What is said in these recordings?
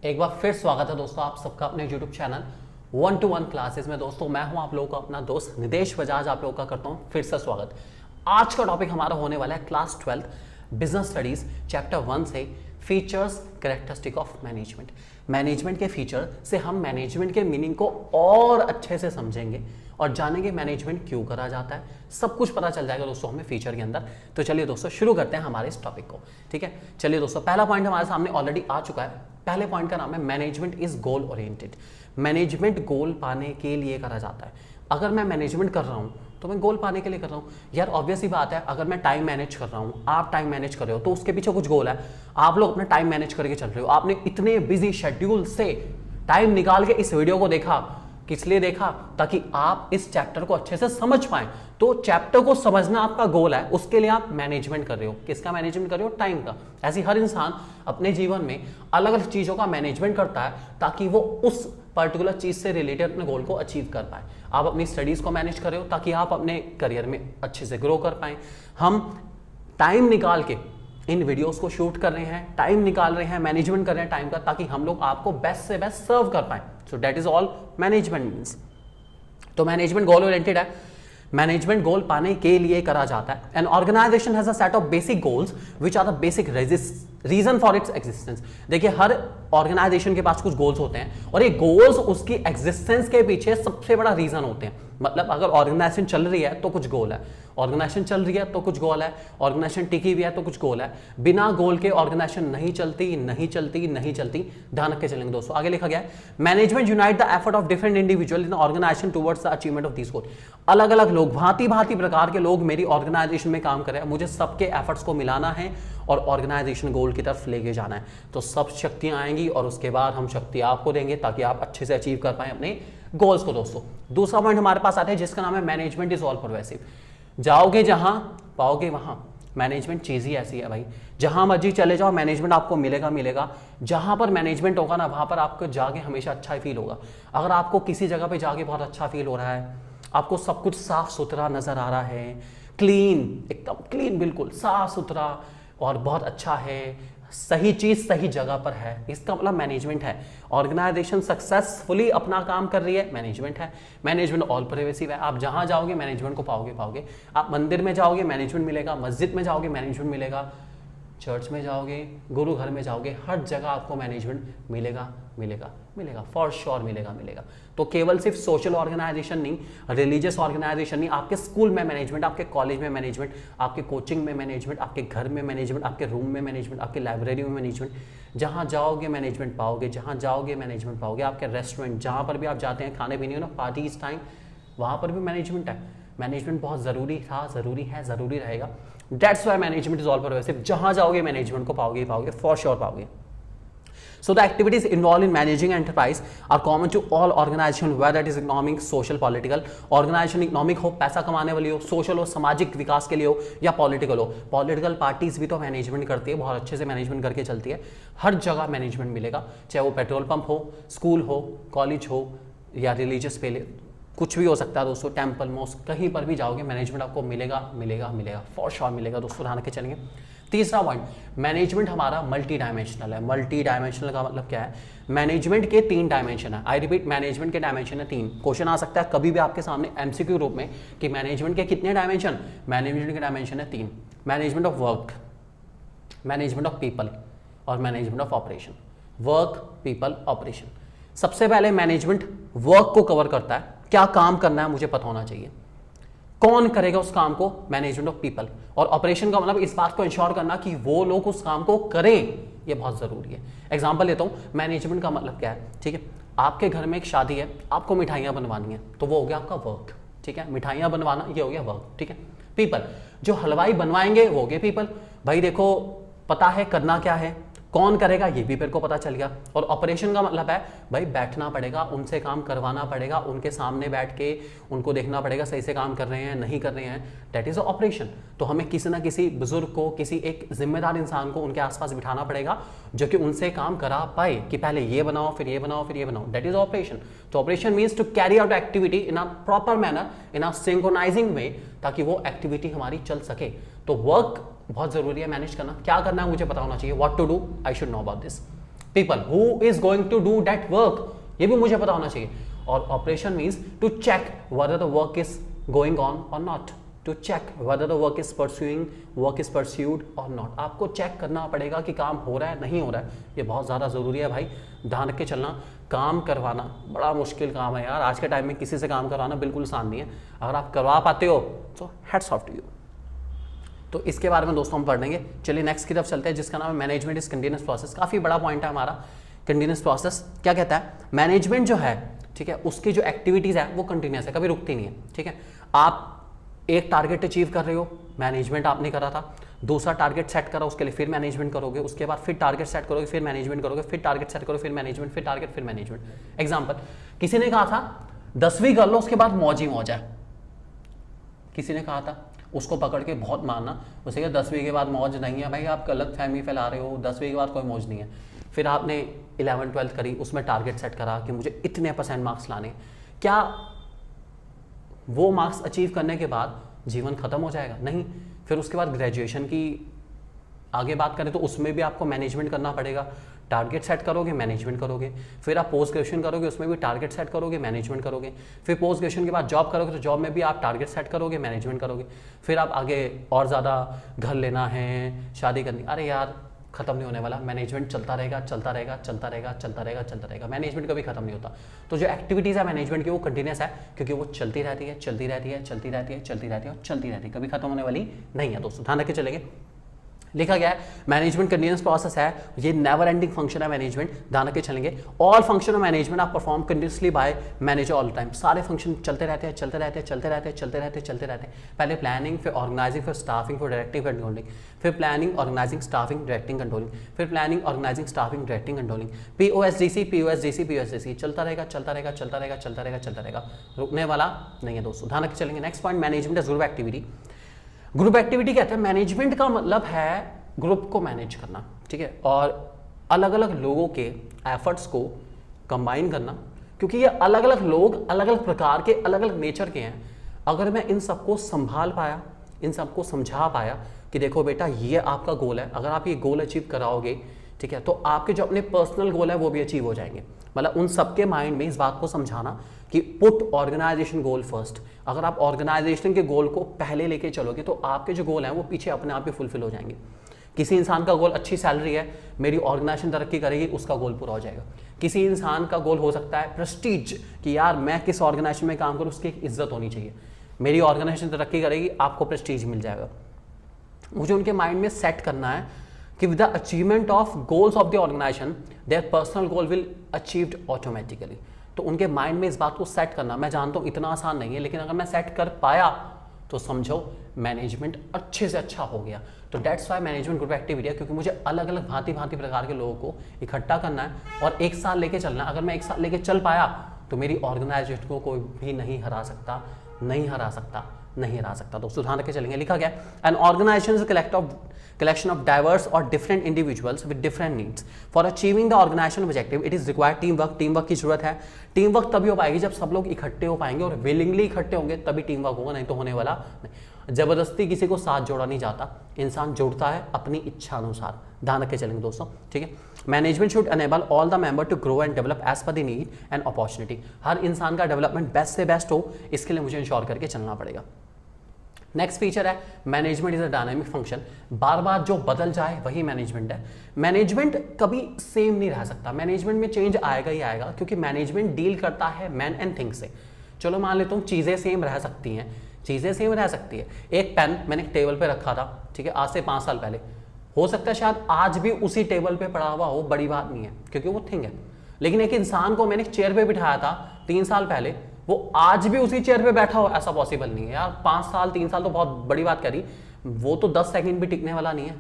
एक बार फिर स्वागत है दोस्तों आप सबका अपने YouTube चैनल 1-to-1 क्लासेस में। दोस्तों मैं हूं आप लोगों का अपना दोस्त निदेश बजाज, आप लोगों का करता हूं फिर से स्वागत। आज का टॉपिक हमारा होने वाला है क्लास 12 बिजनेस स्टडीज चैप्टर 1 से features characteristic of management. Management के फीचर से हम मैनेजमेंट के मीनिंग को और अच्छे से समझेंगे और जानेंगे मैनेजमेंट क्यों करा जाता है, सब कुछ पता चल जाएगा दोस्तों हमें फीचर के अंदर। तो चलिए दोस्तों शुरू करते हैं हमारे इस टॉपिक को। ठीक है, चलिए दोस्तों पहला पॉइंट हमारे सामने ऑलरेडी आ चुका है। पहले पॉइंट का नाम है management is goal oriented. Management goal पाने के लिए करा जाता है। अगर मैं मैनेजमेंट कर रहा हूं तो मैं गोल पाने के लिए कर रहा हूं। यार ऑब्वियस ही बात है, अगर मैं टाइम मैनेज कर रहा हूं, आप टाइम मैनेज कर रहे हो तो उसके पीछे कुछ गोल है। आप लोग अपना टाइम मैनेज करके चल रहे हो, आपने इतने बिजी शेड्यूल से टाइम निकाल के इस वीडियो को देखा, किस लिए देखा? ताकि आप इस चैप्टर को अच्छे से समझ पाएं। तो चैप्टर को समझना आपका गोल है, उसके लिए आप मैनेजमेंट कर रहे हो। किसका मैनेजमेंट कर रहे हो? टाइम का। ऐसे हर इंसान अपने जीवन में अलग अलग चीजों का मैनेजमेंट करता है ताकि वो उस पर्टिकुलर चीज से रिलेटेड अपने गोल को अचीव कर पाए। आप अपनी स्टडीज को मैनेज कर रहे हो ताकि आप अपने करियर में अच्छे से ग्रो कर पाए। हम टाइम निकाल के इन वीडियोस को शूट कर रहे हैं, टाइम निकाल रहे हैं, मैनेजमेंट कर रहे हैं टाइम का, ताकि हम लोग आपको बेस्ट से बेस्ट सर्व कर पाए। So that is all management means. तो मैनेजमेंट गोल ओरिएंटेड है। मैनेजमेंट गोल पाने के लिए करा जाता है। An organisation has a set of basic goals which are the basic reason for its existence. देखिए हर ऑर्गेनाइजेशन के पास कुछ गोल्स होते हैं और ये गोल्स उसकी एग्जिस्टेंस के पीछे सबसे बड़ा रीजन होते हैं। मतलब अगर ऑर्गेनाइजेशन चल रही है तो कुछ गोल है, ऑर्गेनाइजेशन चल रही है तो कुछ गोल है, ऑर्गेनाइजेशन टिकी हुई है तो कुछ गोल है। बिना गोल के ऑर्गेनाइजेशन नहीं चलती, नहीं चलती, नहीं चलती। ध्यान रख के चलेंगे दोस्तों। आगे लिखा गया है management unite the effort of different individual in organisation towards the achievement of this goal. अलग अलग लोग, भांति भांति प्रकार के लोग मेरी ऑर्गेनाइजेशन में काम कर रहे हैं, मुझे सबके एफर्ट्स को मिलाना है और ऑर्गेनाइजेशन गोल की तरफ लेके जाना है। तो सब शक्तियां आएंगी और उसके बाद हम शक्ति आपको देंगे ताकि आप अच्छे से अचीव कर पाए अपने गोल्स को। दोस्तों दूसरा पॉइंट हमारे पास आता है जिसका नाम है मैनेजमेंट इज ऑल परवेसिव। जाओगे जहां पाओगे वहां। मैनेजमेंट चीज ही ऐसी है भाई, जहां मर्जी चले जाओ मैनेजमेंट आपको मिलेगा मिलेगा। जहां पर मैनेजमेंट होगा ना वहां पर आपको जाके हमेशा अच्छा ही फील होगा। अगर आपको किसी जगह पे जाके बहुत अच्छा फील हो रहा है, आपको सब कुछ साफ सुथरा नजर आ रहा है, क्लीन, एकदम क्लीन, बिल्कुल साफ सुथरा और बहुत अच्छा है, सही चीज सही जगह पर है, इसका मतलब मैनेजमेंट है। ऑर्गेनाइजेशन सक्सेसफुली अपना काम कर रही है, मैनेजमेंट है। मैनेजमेंट ऑल परवेसिव है। आप जहां जाओगे मैनेजमेंट को पाओगे। आप मंदिर में जाओगे मैनेजमेंट मिलेगा, मस्जिद में जाओगे मैनेजमेंट मिलेगा, चर्च में जाओगे, गुरु घर में जाओगे, हर जगह आपको मैनेजमेंट मिलेगा, फॉर श्योर मिलेगा। तो केवल सिर्फ सोशल ऑर्गेनाइजेशन नहीं, रिलीजियस ऑर्गेनाइजेशन नहीं, आपके स्कूल में मैनेजमेंट, आपके कॉलेज में मैनेजमेंट, आपके कोचिंग में मैनेजमेंट, आपके घर में मैनेजमेंट, आपके रूम में मैनेजमेंट, आपके लाइब्रेरी में मैनेजमेंट। जहाँ जाओगे मैनेजमेंट पाओगे, जहाँ जाओगे मैनेजमेंट पाओगे। आपके रेस्टोरेंट जहाँ पर भी आप जाते हैं खाने पीने, पार्टीज टाइम, वहाँ पर भी मैनेजमेंट है। मैनेजमेंट बहुत जरूरी था, जरूरी है, जरूरी रहेगा। That's why management is all pervasive. जहां जाओगे मैनेजमेंट को पाओगे, फॉर श्योर पाओगे। So the activities involved in managing enterprise are common to all organization, whether it is economic, social, political. Organization economic हो, पैसा कमाने वाली हो, social हो, सामाजिक विकास के लिए हो, या political हो। Political parties भी तो मैनेजमेंट करती है, बहुत अच्छे से मैनेजमेंट करके चलती है। हर जगह मैनेजमेंट मिलेगा, चाहे वो पेट्रोल पंप हो, स्कूल हो, कॉलेज हो, या रिलीजियस पे कुछ भी हो सकता है दोस्तों, टेम्पल, मॉस्क, कहीं पर भी जाओगे मैनेजमेंट आपको मिलेगा, फॉर श्योर मिलेगा दोस्तों। ध्यान रख के चलेंगे। तीसरा पॉइंट, मैनेजमेंट हमारा मल्टी डायमेंशनल है। मल्टी डायमेंशनल का मतलब क्या है? मैनेजमेंट के 3 डायमेंशन है। आई रिपीट, मैनेजमेंट के डायमेंशन है 3। क्वेश्चन आ सकता है कभी भी आपके सामने एमसीक्यू रूप में कि मैनेजमेंट के कितने डायमेंशन? मैनेजमेंट के डायमेंशन है 3। Management of work, management of people और management of operation. Work, people, operation. सबसे पहले मैनेजमेंट वर्क को कवर करता है, क्या काम करना है मुझे पता होना चाहिए, कौन करेगा उस काम को, मैनेजमेंट ऑफ पीपल। और ऑपरेशन का मतलब इस बात को इंश्योर करना कि वो लोग उस काम को करें, ये बहुत जरूरी है। एग्जांपल लेता हूं, मैनेजमेंट का मतलब क्या है? ठीक है, आपके घर में एक शादी है, आपको मिठाइयां बनवानी है, तो वो हो गया आपका वर्क। ठीक है, मिठाइयां बनवाना, ये हो गया वर्क। ठीक है, पीपल, जो हलवाई बनवाएंगे वो हो गए पीपल। भाई देखो, पता है करना क्या है, कौन करेगा ये भी मेरे को पता चल गया। और ऑपरेशन का मतलब है भाई बैठना पड़ेगा, उनसे काम करवाना पड़ेगा, उनके सामने बैठ के उनको देखना पड़ेगा सही से काम कर रहे हैं नहीं कर रहे हैं, दैट इज ऑपरेशन। तो हमें किसी ना किसी बुजुर्ग को, किसी एक जिम्मेदार इंसान को उनके आसपास बिठाना पड़ेगा जो कि उनसे काम करा पाए कि पहले ये बनाओ, फिर ये बनाओ, फिर ये बनाओ, दैट इज ऑपरेशन। तो operation means to carry out activity in a proper manner, in a synchronizing way, ताकि वो एक्टिविटी हमारी चल सके। तो वर्क बहुत जरूरी है मैनेज करना, क्या करना है मुझे पता होना चाहिए, what to do, I should know about this. People who is going to do that work, ये भी मुझे पता होना चाहिए। और operation means to check whether the work is going on और not, to check whether the work is pursued और not. आपको चेक करना पड़ेगा कि काम हो रहा है नहीं हो रहा है, ये बहुत ज़्यादा ज़रूरी है भाई, ध्यान रख के चलना। काम करवाना बड़ा मुश्किल काम है यार, आज के टाइम में किसी से काम करवाना बिल्कुल आसान नहीं है, अगर आप करवा पाते हो तो हैट्स ऑफ टू यू। तो इसके बारे में दोस्तों हम पढ़ लेंगे। चलिए नेक्स्ट की तरफ चलते हैं, जिसका नाम है मैनेजमेंट इज कंटिन्यूअस प्रोसेस। काफ़ी बड़ा पॉइंट है हमारा कंटिन्यूअस प्रोसेस। क्या कहता है, मैनेजमेंट जो है, ठीक है, उसकी जो एक्टिविटीज़ है वो कंटिन्यूअस है, कभी रुकती नहीं है, ठीक है। आप एक टारगेट अचीव कर रहे हो, मैनेजमेंट आपने करा था, दूसरा टारगेट सेट करा, उसके लिए फिर मैनेजमेंट करोगे, उसके बाद फिर टारगेट सेट करोगे, फिर मैनेजमेंट करोगे, फिर टारगेट सेट करोगे, फिर मैनेजमेंट, फिर टारगेट, फिर मैनेजमेंट। एग्जांपल, किसी ने कहा था 10वीं कर लो उसके बाद मौज ही मौज है, किसी ने कहा था, उसको पकड़ के बहुत मारना, उसे कहा 10वीं के बाद मौज नहीं है भाई, आप गलत फहमी फैला रहे हो, 10वीं के बाद कोई मौज नहीं है। फिर आपने 11th 12th करी, उसमें टारगेट सेट करा कि मुझे इतने % मार्क्स लाने, क्या वो मार्क्स अचीव करने के बाद जीवन खत्म हो जाएगा? नहीं। फिर उसके बाद ग्रेजुएशन की आगे बात करें तो उसमें भी आपको मैनेजमेंट करना पड़ेगा, टारगेट सेट करोगे मैनेजमेंट करोगे, फिर आप पोस्ट ग्रेजुएशन करोगे उसमें भी टारगेट सेट करोगे मैनेजमेंट करोगे, फिर पोस्ट ग्रेजुएशन के बाद जॉब करोगे तो जॉब में भी आप टारगेट सेट करोगे मैनेजमेंट करोगे, फिर आप आगे और ज़्यादा घर लेना है, शादी करनी, अरे यार खत्म नहीं होने वाला, मैनेजमेंट चलता रहेगा चलता रहेगा चलता रहेगा चलता रहेगा चलता रहेगा, मैनेजमेंट कभी खत्म नहीं होता। तो जो एक्टिविटीज़ है मैनेजमेंट की वो कंटिन्यूस है, क्योंकि वो चलती रहती है चलती रहती है चलती रहती है चलती रहती है और चलती रहती है, कभी खत्म होने वाली नहीं है दोस्तों, ध्यान रख के चलेंगे। लिखा गया है मैनेजमेंट कंटिन्यूअस प्रोसेस है, ये नेवर एंडिंग फंक्शन है मैनेजमेंट, ध्यान रख के चलेंगे। ऑल फंक्शन ऑफ मैनेजमेंट आप perform continuously by manager all time, सारे फंक्शन चलते रहते हैं चलते रहते हैं चलते रहते हैं चलते रहते हैं चलते रहते हैं। पहले प्लानिंग, फिर ऑर्गेनाइजिंग, फिर स्टाफिंग, फिर डायरेक्टिंग कंट्रोलिंग, फिर planning organizing staffing directing controlling, फिर planning organizing staffing directing controlling, POSDC चलता रहेगा चलता रहेगा चलता रहेगा चलता रहेगा चलता रहेगा, रुकने वाला नहीं है दोस्तों, ध्यान रख के चलेंगे। Next point, management is group activity. Group activity कहते हैं मैनेजमेंट का मतलब है ग्रुप को मैनेज करना, ठीक है, और अलग अलग लोगों के एफर्ट्स को कंबाइन करना, क्योंकि ये अलग अलग लोग अलग अलग प्रकार के अलग अलग नेचर के हैं। अगर मैं इन सबको संभाल पाया, इन सबको समझा पाया कि देखो बेटा ये आपका गोल है, अगर आप ये गोल अचीव कराओगे, ठीक है, तो आपके जो अपने पर्सनल गोल है वो भी अचीव हो जाएंगे। मतलब उन सबके माइंड में इस बात को समझाना कि पुट ऑर्गेनाइजेशन गोल फर्स्ट। अगर आप ऑर्गेनाइजेशन के गोल को पहले लेके चलोगे तो आपके जो गोल हैं वो पीछे अपने आप ही फुलफिल हो जाएंगे। किसी इंसान का गोल अच्छी सैलरी है, मेरी ऑर्गेनाइजेशन तरक्की करेगी, उसका गोल पूरा हो जाएगा। किसी इंसान का गोल हो सकता है प्रेस्टीज, कि यार मैं किस ऑर्गेनाइजेशन में काम करूँ उसकी एक इज्जत होनी चाहिए, मेरी ऑर्गेनाइजेशन तरक्की करेगी, आपको प्रेस्टीज मिल जाएगा। मुझे उनके माइंड में सेट करना है कि with the achievement of goals of the organisation their personal goal will achieved automatically. तो उनके माइंड में इस बात को सेट करना, मैं जानता हूँ इतना आसान नहीं है, लेकिन अगर मैं सेट कर पाया तो समझो मैनेजमेंट अच्छे से अच्छा हो गया। तो that's why management group activity है, क्योंकि मुझे अलग अलग भांति भांति प्रकार के लोगों को इकट्ठा करना है और एक साल लेके चलना है। अगर मैं एक साल लेके चल पाया तो मेरी ऑर्गेनाइजेशन को कोई भी नहीं हरा सकता, नहीं हरा सकता, नहीं हरा सकता। दोस्तों ध्यान रखे चलेंगे। लिखा गया an organisation is collection of diverse or different individuals with different needs for achieving the organizational objective it is required teamwork। Teamwork की जरूरत है। टीमवर्क तभी हो पाएगी जब सब लोग इकट्ठे हो पाएंगे और विलिंगली इकट्ठे होंगे, तभी टीमवर्क होगा, नहीं तो होने वाला नहीं। जबरदस्ती किसी को साथ जोड़ा नहीं जाता, इंसान जुड़ता है अपनी इच्छा अनुसार। ध्यान रख के चलेंगे दोस्तों, ठीक है। Management should enable all the member to grow and develop as per the need and opportunity. हर इंसान का डेवलपमेंट बेस्ट से बेस्ट हो, इसके लिए मुझे इंश्योर करके चलना पड़ेगा। नेक्स्ट फीचर है management is a dynamic function. बार बार जो बदल जाए वही मैनेजमेंट है। मैनेजमेंट कभी सेम नहीं रह सकता, मैनेजमेंट में चेंज आएगा ही आएगा, क्योंकि मैनेजमेंट डील करता है मैन एंड थिंग्स से। चलो मान लेता हूँ चीज़ें सेम रह सकती हैं, चीज़ें सेम रह सकती है। एक पेन मैंने टेबल पे रखा था, ठीक है, आज से 5 साल पहले, हो सकता है शायद आज भी उसी टेबल पे पड़ा हुआ हो, बड़ी बात नहीं है क्योंकि वो थिंग है। लेकिन एक इंसान को मैंने चेयर पे बिठाया था 3 साल पहले, वो आज भी उसी चेयर पे बैठा हो, ऐसा पॉसिबल नहीं है यार। 5 साल 3 साल तो बहुत बड़ी बात करी, वो तो 10 सेकंड भी टिकने वाला नहीं है,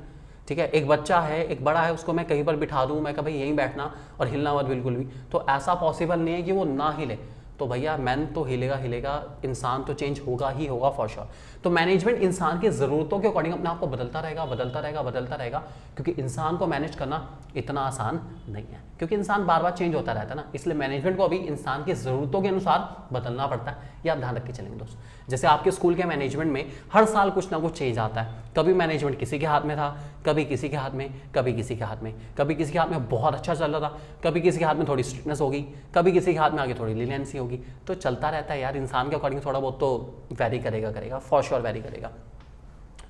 ठीक है। एक बच्चा है, एक बड़ा है, उसको मैं कहीं पर बिठा दूं, मैं कहा भाई यहीं बैठना और हिलना मत बिल्कुल भी, तो ऐसा पॉसिबल नहीं है कि वो ना हिले। तो भैया मैन तो हिलेगा हिलेगा, इंसान तो चेंज होगा ही होगा फॉर श्योर। तो मैनेजमेंट इंसान की ज़रूरतों के अकॉर्डिंग अपने आप को बदलता रहेगा, बदलता रहेगा, बदलता रहेगा, क्योंकि इंसान को मैनेज करना इतना आसान नहीं है, क्योंकि इंसान बार बार चेंज होता रहता है ना, इसलिए मैनेजमेंट को अभी इंसान की ज़रूरतों के अनुसार बदलना पड़ता है। ये आप ध्यान रख के चलेंगे दोस्तों। जैसे आपके स्कूल के मैनेजमेंट में हर साल कुछ ना कुछ चेंज आता है, कभी मैनेजमेंट किसी के हाथ में था, कभी किसी के हाथ में, कभी किसी के हाथ में, कभी किसी के हाथ में बहुत अच्छा चल रहा था, कभी किसी के हाथ में थोड़ी स्ट्रिक्टनेस होगी, कभी किसी के हाथ में आगे थोड़ी लीनियंसी होगी। तो चलता रहता है यार, इंसान के अकॉर्डिंग थोड़ा बहुत तो वेरी करेगा फॉर श्योर वेरी करेगा।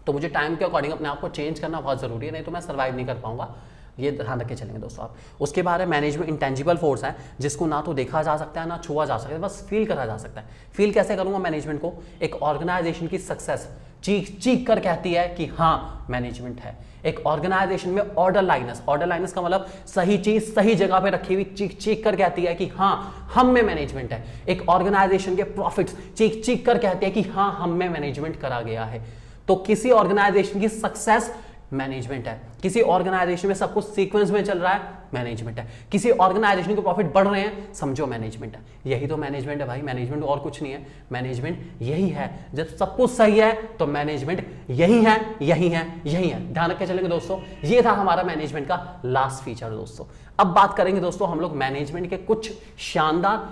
तो मुझे टाइम के अकॉर्डिंग अपने आप को चेंज करना बहुत ज़रूरी है, नहीं तो मैं सर्वाइव नहीं कर पाऊंगा। ये ध्यान रख के चलेंगे दोस्तों आप। उसके बाद है मैनेजमेंट इंटेंजिबल फोर्स है, जिसको ना तो देखा जा सकता है ना छुआ जा सकता है, बस फील करा जा सकता है। फील कैसे करूंगा मैनेजमेंट को? एक ऑर्गेनाइजेशन की सक्सेस चीख चीख कर कहती है कि हाँ मैनेजमेंट है। एक ऑर्गेनाइजेशन में ऑर्डर लाइनस का मतलब सही चीज सही जगह पे रखी हुई चीख चीख कर कहती है कि हाँ हम में मैनेजमेंट है। एक ऑर्गेनाइजेशन के प्रॉफिट्स चीख चीख कर कहती है कि हाँ हम में मैनेजमेंट करा गया है। तो किसी ऑर्गेनाइजेशन की सक्सेस मैनेजमेंट है, किसी ऑर्गेनाइजेशन में सब कुछ सीक्वेंस में चल रहा है मैनेजमेंट है, किसी ऑर्गेनाइजेशन के प्रॉफिट बढ़ रहे हैं समझो मैनेजमेंट है। यही तो मैनेजमेंट है भाई, मैनेजमेंट और कुछ नहीं है, मैनेजमेंट यही है। जब सब कुछ सही है तो मैनेजमेंट यही है, यही है, यही है। ध्यान रख के चलेंगे दोस्तों। ये था हमारा मैनेजमेंट का लास्ट फीचर दोस्तों। अब बात करेंगे दोस्तों हम लोग मैनेजमेंट के कुछ शानदार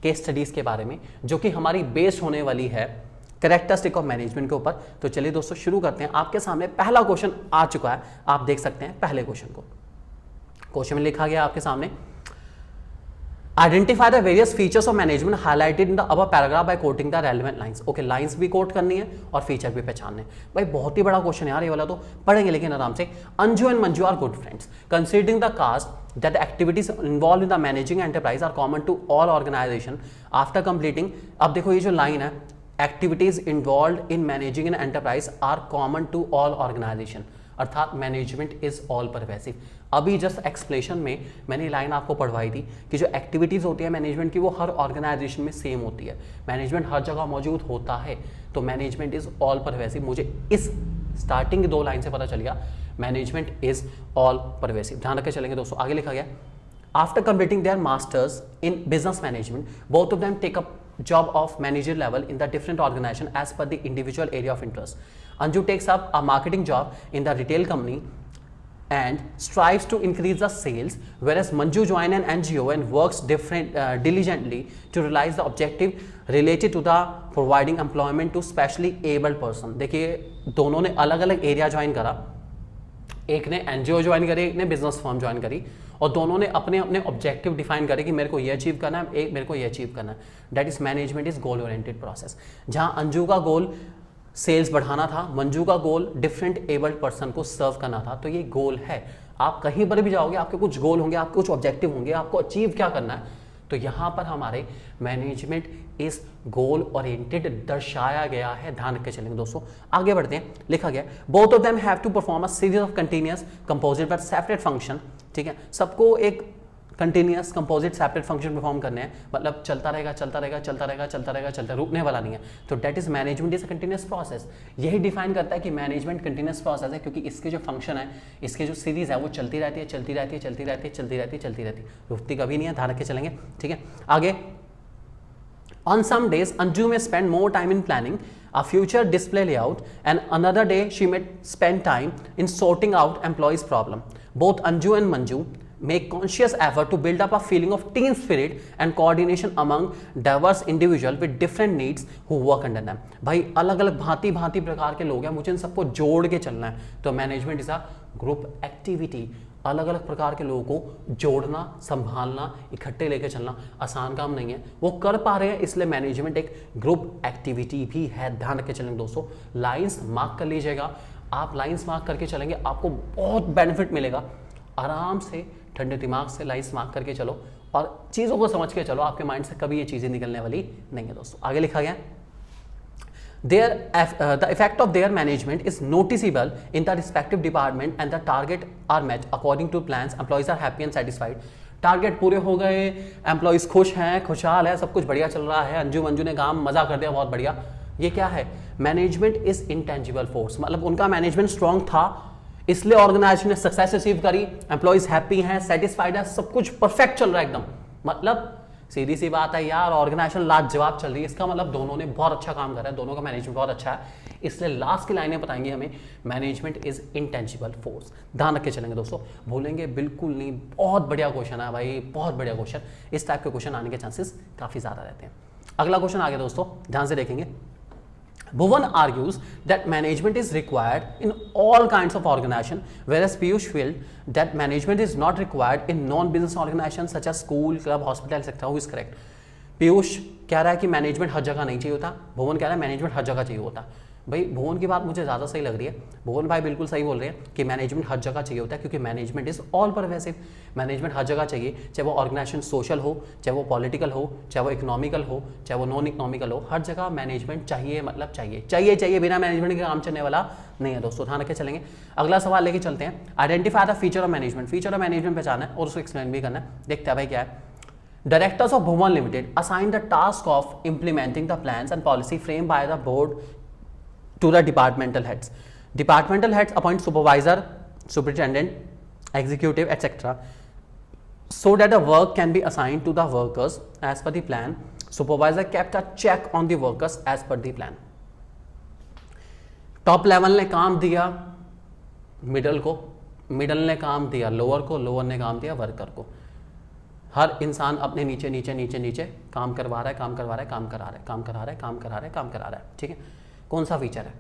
केस स्टडीज के बारे में, जो कि हमारी बेस्ड होने वाली है कैरेक्टरिस्टिक ऑफ मैनेजमेंट के ऊपर। तो चलिए दोस्तों शुरू करते हैं। आपके सामने पहला क्वेश्चन आ चुका है, आप देख सकते हैं पहले क्वेश्चन को। क्वेश्चन में लिखा गया आपके सामने, identify the various features of management highlighted in the above paragraph by quoting the relevant lines. Okay, lines भी कोट करनी है और फीचर भी पहचानने। भाई बहुत ही बड़ा क्वेश्चन है यार ये वाला, तो पढ़ेंगे लेकिन आराम से। Anju and Manju are good friends considering the cast that the activities involved in the managing enterprise are common to all organization after completing। अब देखो ये जो लाइन है, activities involve in managing an enterprise are common to all organisation, अर्थात management is all pervasive. अभी just explanation में मैंने line आपको पढ़वाई थी कि जो एक्टिविटीज होती है मैनेजमेंट की वो हर ऑर्गेनाइजेशन में सेम होती है, मैनेजमेंट हर जगह मौजूद होता है, तो मैनेजमेंट इज ऑल परवेसिव। मुझे इस स्टार्टिंग की 2 लाइन से पता चल गया मैनेजमेंट इज ऑल परवेसिव। ध्यान रख के चलेंगे दोस्तों। आगे लिखा गया, after completing their masters in business management both of them take up job of manager level in the different organization as per the individual area of interest. Anju takes up a marketing job in the retail company and strives to increase the sales, whereas Manju join an NGO and works diligently to realize the objective related to the providing employment to specially abled person। देखिए दोनों ने अलग अलग area join करा, एक ने NGO join करी, एक ने बिजनेस फर्म ज्वाइन करी, और दोनों ने अपने अपने ऑब्जेक्टिव डिफाइन करे कि मेरे को ये अचीव करना है, एक मेरे को ये अचीव करना है। That is management is goal oriented process. जहां अंजू का गोल सेल्स बढ़ाना था, मंजू का गोल डिफरेंट एबल्ड पर्सन को सर्व करना था, तो ये गोल है। आप कहीं पर भी जाओगे आपके कुछ गोल होंगे, आपके कुछ ऑब्जेक्टिव होंगे, आपको अचीव क्या करना है, तो यहाँ पर हमारे मैनेजमेंट इस गोल ओरिएंटेड दर्शाया गया है। ध्यान रख के चलेंगे दोस्तों। आगे बढ़ते हैं। लिखा गया, both of them have to perform a series of continuous composite but separate function. ठीक है, सबको एक continuous composite separate function perform करने हैं, मतलब चलता रहेगा चलता रहेगा चलता रहेगा चलता रहेगा चलता, रुकने वाला नहीं है। तो that is management is a continuous process. यही डिफाइन करता है कि मैनेजमेंट कंटिन्यूअस प्रोसेस है, क्योंकि इसके जो फंक्शन है, इसके जो सीरीज है वो चलती रहती है चलती रहती है चलती रहती है चलती रहती है चलती रहती है, रुकती कभी नहीं है। ध्यान रख के चलेंगे। ठीक है, आगे। On some days, Anju may spend more time in planning a future display layout, and another day she may spend time in sorting out employees' problem. Both Anju and Manju make conscious effort to build up a feeling of team spirit and coordination among diverse individuals with different needs who work under them। भाई अलग अलग भांति भांति प्रकार के लोग हैं, मुझे इन सबको जोड़ के चलना है। तो management is a group activity. अलग अलग प्रकार के लोगों को जोड़ना, संभालना, इकट्ठे लेके चलना आसान काम नहीं है, वो कर पा रहे हैं, इसलिए मैनेजमेंट एक ग्रुप एक्टिविटी भी है। ध्यान रख के चलेंगे दोस्तों। लाइंस मार्क कर लीजिएगा, आप लाइंस मार्क करके चलेंगे आपको बहुत बेनिफिट मिलेगा। आराम से ठंडे दिमाग से लाइंस मार्क करके चलो और चीज़ों को समझ के चलो, आपके माइंड से कभी ये चीज़ें निकलने वाली नहीं है दोस्तों। आगे लिखा गया, the effect of their management is noticeable in the respective department and the target are met according to plans, employees are happy and satisfied। Target पूरे हो गए, एम्प्लॉइज खुश हैं, खुशहाल है, सब कुछ बढ़िया चल रहा है, अंजू मंजू ने काम मजा कर दिया, बहुत बढ़िया। ये क्या है? मैनेजमेंट इज इंटेंजिबल फोर्स, मतलब उनका मैनेजमेंट स्ट्रांग था इसलिए ऑर्गेनाइजेशन ने सक्सेस अचीव करी, एम्प्लॉइज हैप्पी हैं, सेटिस्फाइड है, सब कुछ परफेक्ट चल रहा है एकदम। मतलब सीधी सी बात है यार, ऑर्गेनाइजेशन लाजवाब चल रही है, इसका मतलब दोनों ने बहुत अच्छा काम करा है, दोनों का मैनेजमेंट बहुत अच्छा है। इसलिए लास्ट की लाइनें बताएंगे हमें, मैनेजमेंट इज इंटेंजिबल फोर्स। ध्यान रख के चलेंगे दोस्तों, भूलेंगे बिल्कुल नहीं। बहुत बढ़िया क्वेश्चन है भाई, बहुत बढ़िया क्वेश्चन। इस टाइप के क्वेश्चन आने के चांसेस काफी ज्यादा रहते हैं। अगला क्वेश्चन आ गया दोस्तों, ध्यान से देखेंगे। Bhuvan argues that management is required in all kinds of organization, whereas Piyush felt that management is not required in non-business organizations such as school, club, hospital, etc. Who is correct? Piyush कह रहा है कि management हर जगह नहीं चाहिए होता, भुवन कह रहा है मैनेजमेंट हर जगह चाहिए होता। भाई भुवन की बात मुझे ज़्यादा सही लग रही है, भुवन भाई बिल्कुल सही बोल रहे हैं कि मैनेजमेंट हर जगह चाहिए होता है, क्योंकि management is all pervasive. Management हर जगह चाहिए, चाहे वो ऑर्गेनाइजेशन सोशल हो, चाहे वो पॉलिटिकल हो, चाहे वो इकोनॉमिकल हो, चाहे वो नॉन इकोनॉमिकल हो, हर जगह मैनेजमेंट चाहिए, मतलब चाहिए चाहिए चाहिए, बिना मैनेजमेंट के काम चलने वाला नहीं है दोस्तों, ध्यान रखे चलेंगे। अगला सवाल लेके चलते हैं, identify the feature of management. Feature of management पहचाना है और उसको एक्सप्लेन भी करना है। देखते हैं भाई क्या है। Directors of Bhuvan Limited assigned the task of implementing the plans and policy framed by the board to the departmental heads. Departmental heads appoint supervisor, superintendent, executive, etc. so that the work can be assigned to the workers as per the plan. Supervisor kept a check on the workers as per the plan. Top level ने काम दिया middle को, middle ने काम दिया lower को, lower ने काम दिया वर्कर को। हर इंसान अपने नीचे नीचे नीचे नीचे काम करवा रहा है, काम करवा रहा है, काम करा रहा है, काम करा रहा है, काम करा रहा है, काम करा रहा है। ठीक है, कौन सा फीचर है?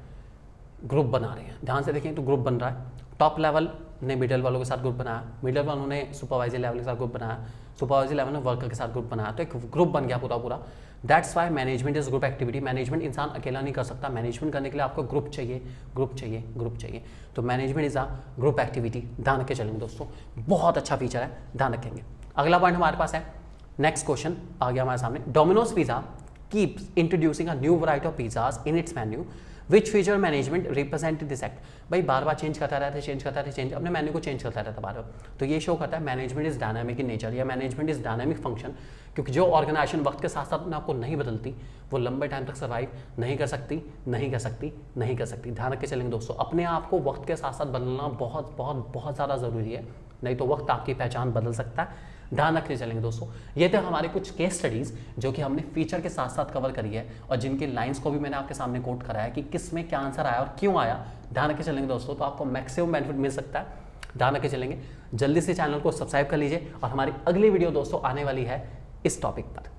ग्रुप बना रहे हैं, ध्यान से देखें तो ग्रुप बन रहा है। टॉप लेवल ने मिडिल वालों के साथ ग्रुप बनाया, मिडिल वालों ने सुपरवाइजर लेवल के साथ ग्रुप बनाया, सुपरवाइजर लेवल ने वर्कर के साथ ग्रुप बनाया, तो एक ग्रुप बन गया पूरा पूरा। That's why management is group activity. Management इंसान अकेला नहीं कर सकता, मैनेजमेंट करने के लिए आपको ग्रुप चाहिए, ग्रुप चाहिए, ग्रुप चाहिए। तो management is a group activity, ध्यान रख के चलेंगे दोस्तों, बहुत अच्छा फीचर है, ध्यान रखेंगे। अगला पॉइंट हमारे पास है, नेक्स्ट क्वेश्चन आ गया हमारे सामने। Domino's pizza keeps introducing a new variety of pizzas in its menu, which feature management represent this act. भाई बार बार चेंज करता रहता है, चेंज करता रहता है, चेंज अपने मेन्यू को चेंज करता रहता है बार बार। तो ये शो करता है management is dynamic in nature, या मैनेजमेंट इज डायनामिक फंक्शन, क्योंकि जो ऑर्गेनाइजेशन वक्त के साथ साथ अपने आपको नहीं बदलती, वो लंबे टाइम तक सर्वाइव नहीं कर सकती, नहीं कर सकती, नहीं कर सकती। ध्यान रख के चलेंगे दोस्तों, अपने आप को वक्त के साथ साथ बदलना बहुत बहुत बहुत ज़्यादा ज़रूरी है, नहीं तो वक्त आपकी पहचान बदल सकता है। ध्यान रखते चलेंगे दोस्तों। ये थे हमारे कुछ केस स्टडीज जो कि हमने फीचर के साथ साथ कवर करी है, और जिनके लाइंस को भी मैंने आपके सामने कोट कराया कि किस में क्या आंसर आया और क्यों आया। ध्यान रख के चलेंगे दोस्तों, तो आपको मैक्सिमम बेनिफिट मिल सकता है। ध्यान रख के चलेंगे, जल्दी से चैनल को सब्सक्राइब कर लीजिए, और हमारी अगली वीडियो दोस्तों आने वाली है इस टॉपिक पर।